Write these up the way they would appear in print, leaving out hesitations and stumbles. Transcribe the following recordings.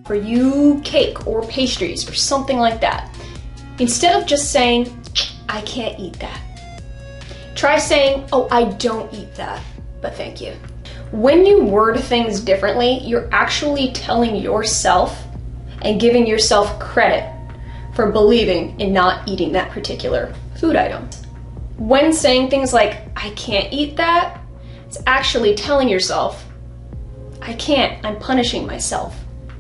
or you cake or pastries or something like that, instead of just saying, I can't eat that, try saying, oh, I don't eat that, but thank you. When you word things differently, you're actually telling yourself and giving yourself credit for believing in not eating that particular food item. When saying things like, I can't eat that, it's actually telling yourself, I can't, I'm punishing myself.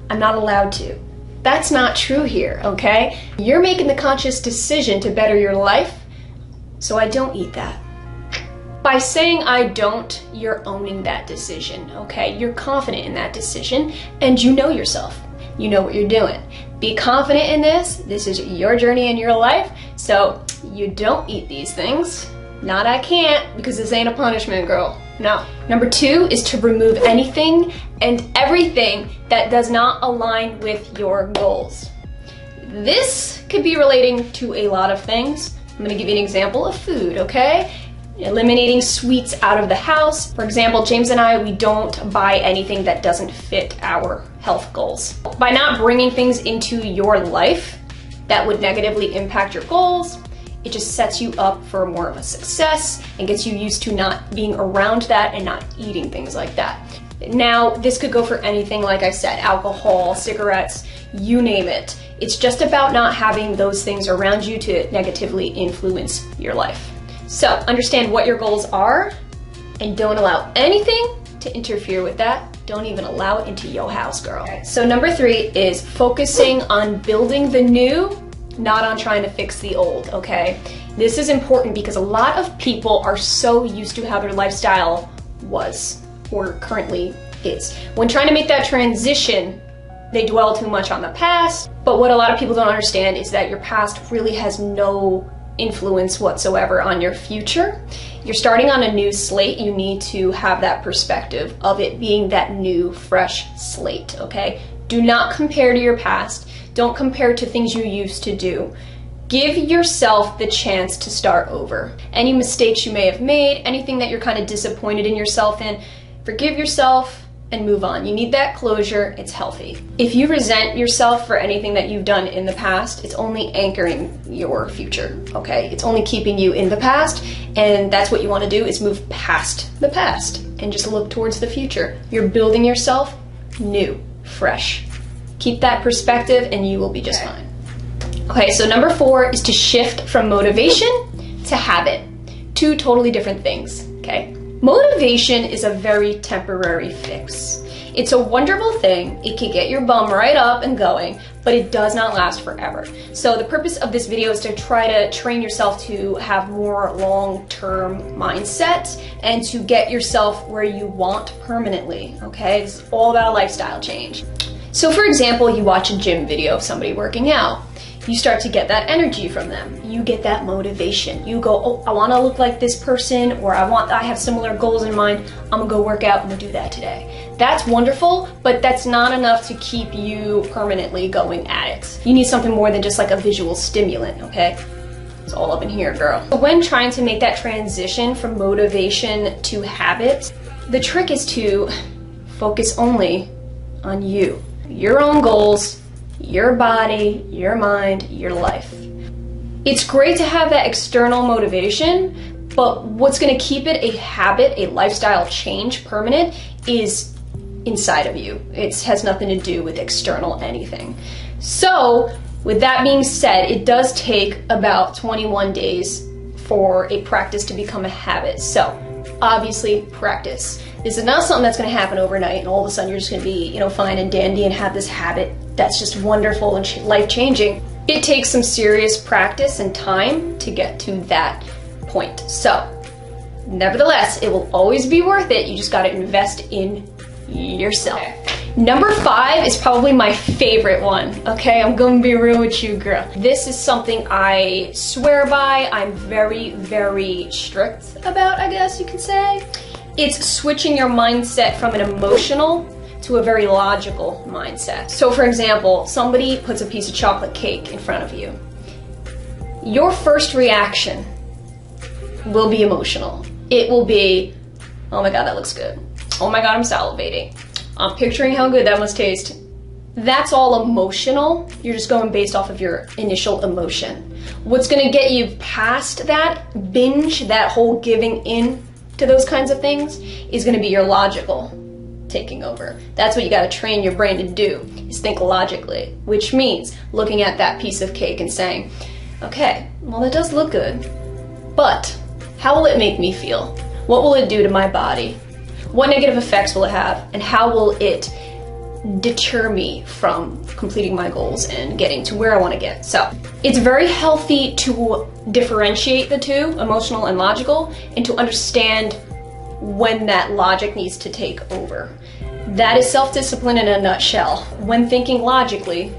I'm not allowed to. That's not true here, okay? You're making the conscious decision to better your life, so I don't eat that. By saying I don't, you're owning that decision, okay? You're confident in that decision, and you know yourself. You know what you're doing. Be confident in this. This is your journey in your life, so you don't eat these things. Not I can't, because this ain't a punishment, girl. No. Number 2 is to remove anything and everything that does not align with your goals. This could be relating to a lot of things. I'm gonna give you an example of food, okay? Eliminating sweets out of the house. For example, James and I, we don't buy anything that doesn't fit our health goals. By not bringing things into your life that would negatively impact your goals, it just sets you up for more of a success and gets you used to not being around that and not eating things like that. Now, this could go for anything, like I said, alcohol, cigarettes, you name it. It's just about not having those things around you to negatively influence your life. So understand what your goals are and don't allow anything to interfere with that. Don't even allow it into your house, girl. Okay. So number 3 is focusing on building the new, not on trying to fix the old, okay? This is important because a lot of people are so used to how their lifestyle was or currently is. When trying to make that transition, they dwell too much on the past, but what a lot of people don't understand is that your past really has no influence whatsoever on your future. You're starting on a new slate. You need to have that perspective of it being that new, fresh slate, okay? Do not compare to your past. Don't compare to things you used to do. Give yourself the chance to start over. Any mistakes you may have made, anything that you're kind of disappointed in yourself in, forgive yourself and move on. You need that closure. It's healthy. If you resent yourself for anything that you've done in the past, it's only anchoring your future, okay? It's only keeping you in the past, and that's what you want to do, is move past the past and just look towards the future. You're building yourself new, fresh. Keep that perspective and you will be just fine. Okay, so number 4 is to shift from motivation to habit. 2 totally different things, okay? Motivation is a very temporary fix. It's a wonderful thing. It can get your bum right up and going, but it does not last forever. So the purpose of this video is to try to train yourself to have more long-term mindset and to get yourself where you want permanently, okay? It's all about a lifestyle change. So for example, you watch a gym video of somebody working out. You start to get that energy from them. You get that motivation. You go, oh, I want to look like this person, or I have similar goals in mind. I'm gonna go work out, I'm gonna do that today. That's wonderful, but that's not enough to keep you permanently going at it. You need something more than just like a visual stimulant, okay? It's all up in here, girl. When trying to make that transition from motivation to habit, the trick is to focus only on you, your own goals, your body, your mind, your life. It's great to have that external motivation, but what's going to keep it a habit, a lifestyle change, permanent, is inside of you. It has nothing to do with external anything. So, with that being said, it does take about 21 days for a practice to become a habit. So, obviously, practice. This is not something that's going to happen overnight and all of a sudden you're just going to be, fine and dandy and have this habit that's just wonderful and life-changing. It takes some serious practice and time to get to that point. So, nevertheless, it will always be worth it. You just got to invest in yourself. Okay. Number 5 is probably my favorite one, okay? I'm going to be real with you, girl. This is something I swear by. I'm very, very strict about, I guess you could say. It's switching your mindset from an emotional to a very logical mindset. So for example, somebody puts a piece of chocolate cake in front of you. Your first reaction will be emotional. It will be, oh my God, that looks good. Oh my God, I'm salivating. I'm picturing how good that must taste. That's all emotional. You're just going based off of your initial emotion. What's gonna get you past that binge, that whole giving in to those kinds of things, is gonna be your logical taking over. That's what you gotta train your brain to do, is think logically, which means looking at that piece of cake and saying, okay, well, that does look good, but how will it make me feel? What will it do to my body? What negative effects will it have? And how will it deter me from completing my goals and getting to where I want to get? So it's very healthy to differentiate the two, emotional and logical, and to understand when that logic needs to take over. That is self-discipline in a nutshell. When thinking logically,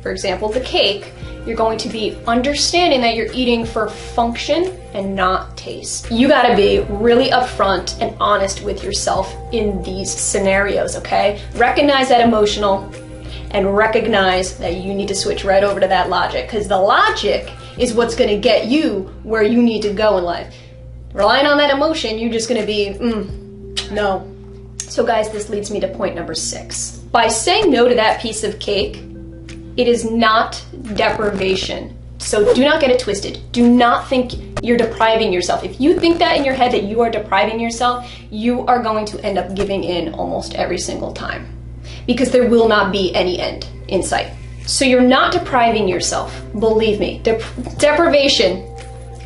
for example, the cake, you're going to be understanding that you're eating for function and not taste. You gotta be really upfront and honest with yourself in these scenarios, okay? Recognize that emotional and recognize that you need to switch right over to that logic, because the logic is what's gonna get you where you need to go in life. Relying on that emotion, you're just gonna be, no. So guys, this leads me to point number 6. By saying no to that piece of cake, it is not deprivation. So do not get it twisted. Do not think you're depriving yourself. If you think that in your head that you are depriving yourself, you are going to end up giving in almost every single time, because there will not be any end in sight. So you're not depriving yourself. Believe me, deprivation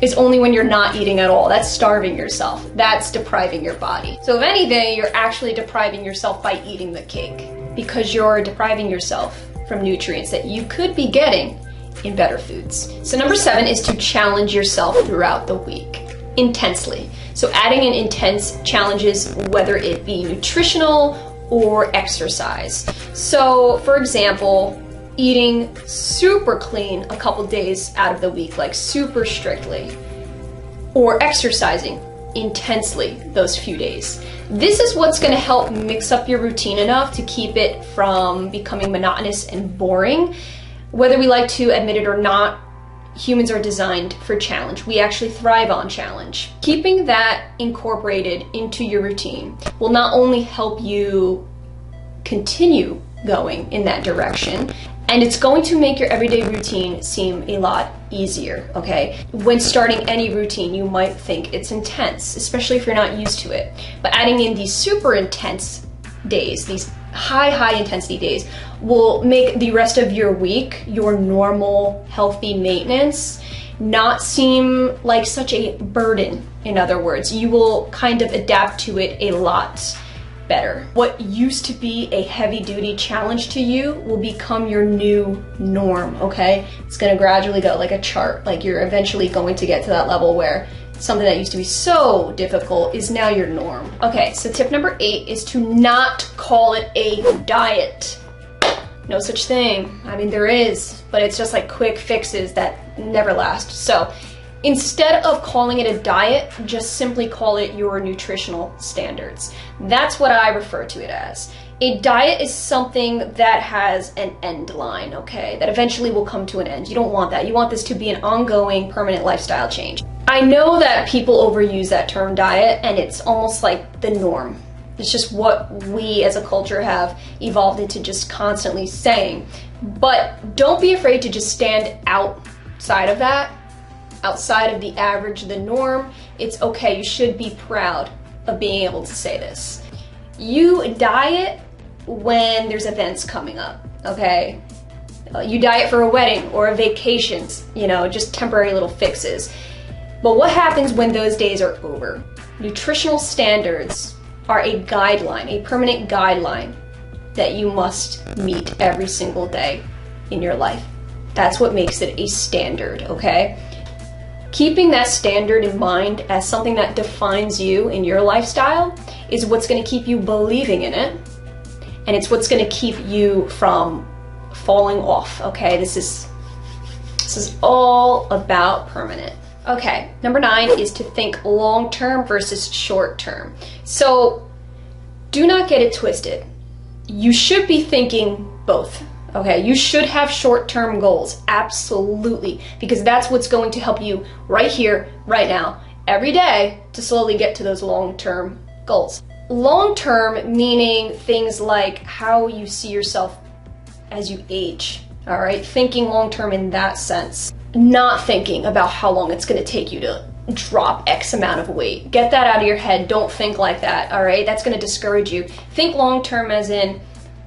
is only when you're not eating at all. That's starving yourself. That's depriving your body. So if anything, you're actually depriving yourself by eating the cake, because you're depriving yourself from nutrients that you could be getting in better foods. So number 7 is to challenge yourself throughout the week intensely. So adding in intense challenges, whether it be nutritional or exercise. So for example, eating super clean a couple days out of the week, like super strictly, or exercising intensely those few days. This is what's going to help mix up your routine enough to keep it from becoming monotonous and boring. Whether we like to admit it or not, humans are designed for challenge. We actually thrive on challenge. Keeping that incorporated into your routine will not only help you continue going in that direction, and it's going to make your everyday routine seem a lot easier, okay? When starting any routine, you might think it's intense, especially if you're not used to it. But adding in these super intense days, these high intensity days, will make the rest of your week, your normal, healthy maintenance, not seem like such a burden. In other words, you will kind of adapt to it a lot better. What used to be a heavy-duty challenge to you will become your new norm, okay? It's gonna gradually go like a chart, like you're eventually going to get to that level where something that used to be so difficult is now your norm. Okay, so tip number 8 is to not call it a diet. No such thing. I mean, there is, but it's just like quick fixes that never last. So instead of calling it a diet, just simply call it your nutritional standards. That's what I refer to it as. A diet is something that has an end line, okay? That eventually will come to an end. You don't want that. You want this to be an ongoing, permanent lifestyle change. I know that people overuse that term diet, and it's almost like the norm. It's just what we as a culture have evolved into just constantly saying. But don't be afraid to just stand outside of that. Outside of the average, the norm. It's okay, you should be proud of being able to say this. You diet when there's events coming up, okay? You diet for a wedding or a vacation, you know, just temporary little fixes. But what happens when those days are over? Nutritional standards are a guideline, a permanent guideline that you must meet every single day in your life. That's what makes it a standard, okay? Keeping that standard in mind as something that defines you in your lifestyle is what's going to keep you believing in it, and it's what's going to keep you from falling off, okay? This is all about permanent. Okay, number 9 is to think long-term versus short-term. So do not get it twisted. You should be thinking both. Okay, you should have short-term goals, absolutely, because that's what's going to help you right here, right now, every day to slowly get to those long-term goals. Long-term meaning things like how you see yourself as you age, all right? Thinking long-term in that sense. Not thinking about how long it's gonna take you to drop X amount of weight. Get that out of your head. Don't think like that, all right? That's gonna discourage you. Think long-term as in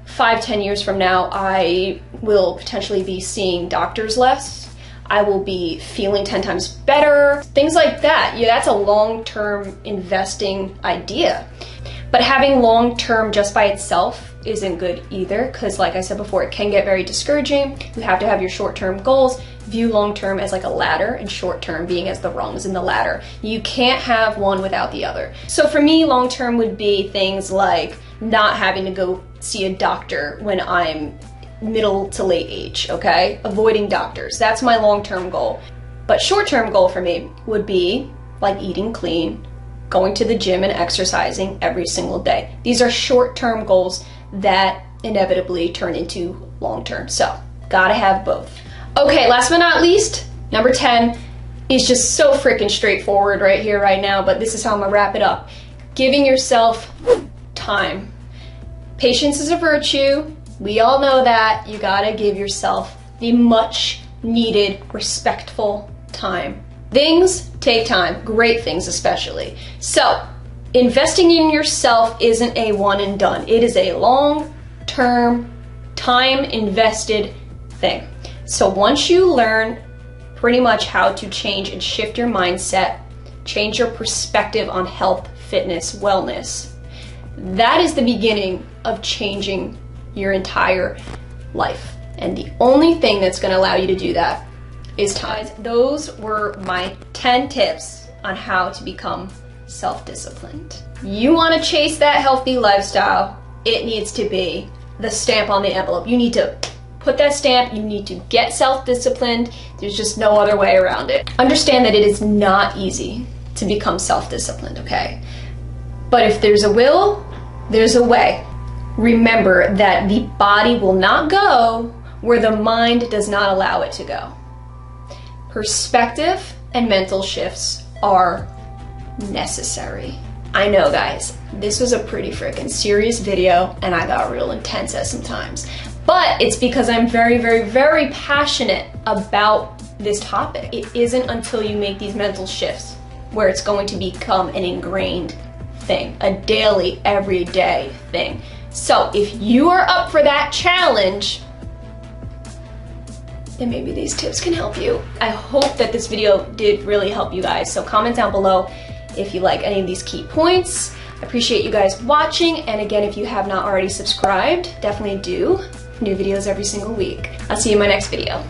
5-10 years from now, I will potentially be seeing doctors less. I will be feeling 10 times better. Things like that. Yeah, that's a long-term investing idea. But having long-term just by itself isn't good either, because like I said before, it can get very discouraging. You have to have your short-term goals. View long-term as like a ladder and short-term being as the rungs in the ladder. You can't have one without the other. So for me, long-term would be things like not having to go see a doctor when I'm middle to late age, okay? Avoiding doctors. That's my long-term goal. But short-term goal for me would be like eating clean, going to the gym and exercising every single day. These are short-term goals that inevitably turn into long-term. So, gotta have both. Okay, last but not least, number 10 is just so freaking straightforward right here, right now, but this is how I'm gonna wrap it up. Giving yourself time. Patience is a virtue. We all know that. You gotta give yourself the much needed, respectful time. Things take time, great things especially. So, investing in yourself isn't a one and done. It is a long-term, time-invested thing. So once you learn pretty much how to change and shift your mindset, change your perspective on health, fitness, wellness, that is the beginning of changing your entire life. And the only thing that's going to allow you to do that is time. Those were my 10 tips on how to become self-disciplined. You want to chase that healthy lifestyle, it needs to be the stamp on the envelope. You need to put that stamp, you need to get self-disciplined. There's just no other way around it. Understand that it is not easy to become self-disciplined, okay? But if there's a will, there's a way. Remember that the body will not go where the mind does not allow it to go. Perspective and mental shifts are necessary. I know, guys, this was a pretty freaking serious video and I got real intense at some times. But it's because I'm very, very, very passionate about this topic. It isn't until you make these mental shifts where it's going to become an ingrained thing, a daily, everyday thing. So if you are up for that challenge, then maybe these tips can help you. I hope that this video did really help you guys. So comment down below if you like any of these key points. I appreciate you guys watching. And again, if you have not already subscribed, definitely do. New videos every single week. I'll see you in my next video.